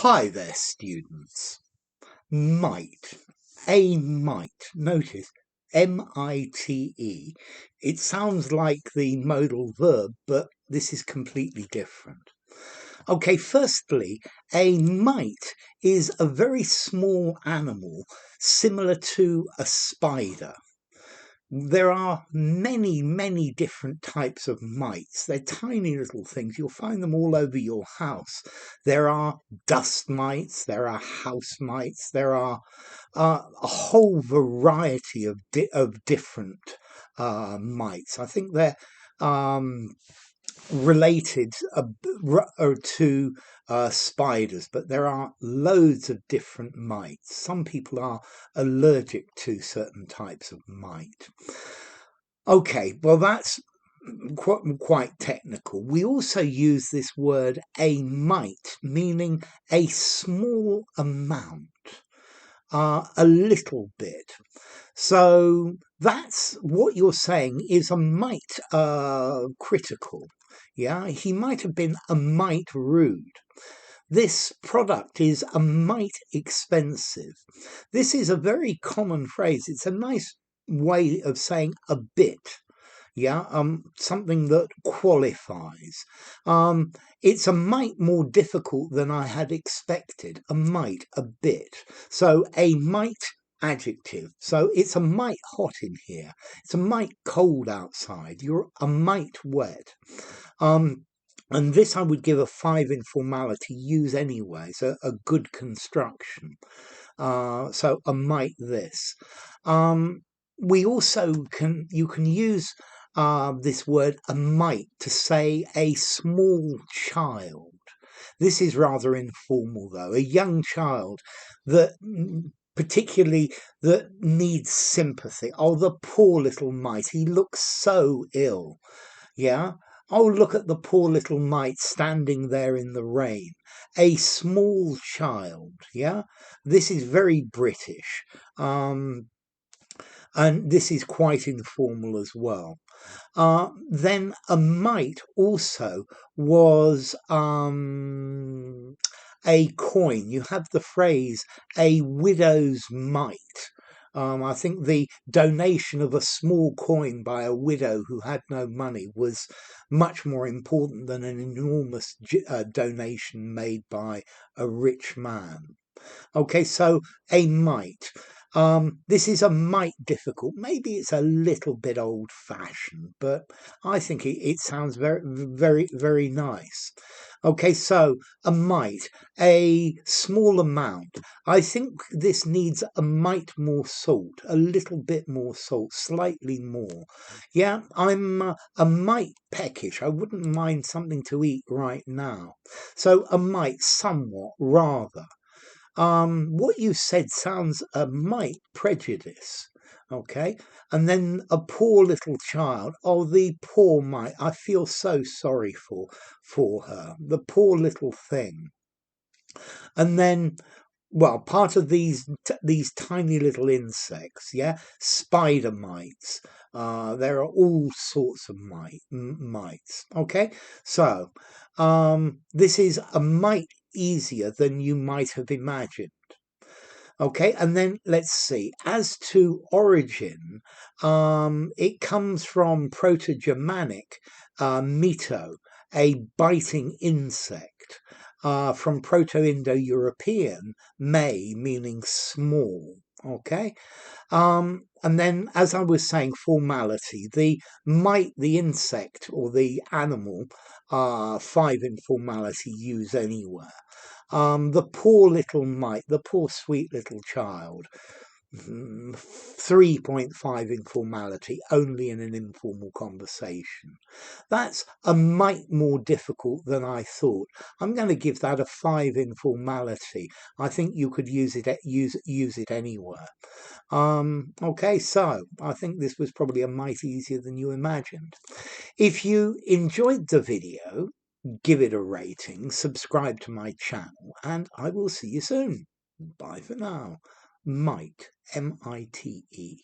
Hi there, students. Mite. A mite. Notice M-I-T-E. It sounds like the modal verb, but this is completely different. Okay, firstly, a mite is a very small animal similar to a spider. There are many different types of mites. They're tiny little things. You'll find them all over your house. There are dust mites, there are house mites, there are a whole variety of different mites. I think they're um, related to spiders, but there are loads of different mites. Some people are allergic to certain types of mite. Okay, well, that's quite technical. We also use this word a mite, meaning a small amount, a little bit. So that's what you're saying is a mite critical. Yeah, he might have been a mite rude. This product is a mite expensive. This is a very common phrase. It's a nice way of saying a bit. Yeah, something that qualifies. It's a mite more difficult than I had expected. A mite, a bit. So a mite adjective. So it's a mite hot in here. It's a mite cold outside. You're a mite wet. And this I would give a 5 in formality, use anyway. So a good construction. So a mite this. We also you can use this word a mite to say a small child. This is rather informal though. A young child that particularly that needs sympathy. Oh, the poor little mite. He looks so ill. Yeah. Oh, look at the poor little mite standing there in the rain. A small child. Yeah. This is very British. And this is quite informal as well. Then a mite also was a coin. You have the phrase a widow's mite. I think the donation of a small coin by a widow who had no money was much more important than an enormous donation made by a rich man. Okay, so a mite. This is a mite difficult. Maybe it's a little bit old-fashioned, but I think it sounds very nice. Okay, so a mite, a small amount. I think this needs a mite more salt, a little bit more salt, slightly more. Yeah, I'm a mite peckish. I wouldn't mind something to eat right now. So a mite, somewhat, rather. What you said sounds a mite prejudice. Okay, and then a poor little child. Oh, the poor mite. I feel so sorry for her. The poor little thing. And then, well, part of these tiny little insects. Yeah, spider mites. There are all sorts of mites. Okay, so this is a mite easier than you might have imagined. Okay, and then let's see. As to origin, it comes from Proto-Germanic mito, a biting insect, from Proto-Indo-European me, meaning small. Okay, and then, as I was saying, formality. The mite, the insect or the animal, 5 in formality, use anywhere. The poor little mite, the poor sweet little child, 3.5 in formality, only in an informal conversation. That's a mite more difficult than I thought. I'm going to give that a 5 in formality. I think you could use it anywhere. Okay, so I think this was probably a mite easier than you imagined. If you enjoyed the video, give it a rating, subscribe to my channel, and I will see you soon. Bye for now. Mite, M-I-T-E.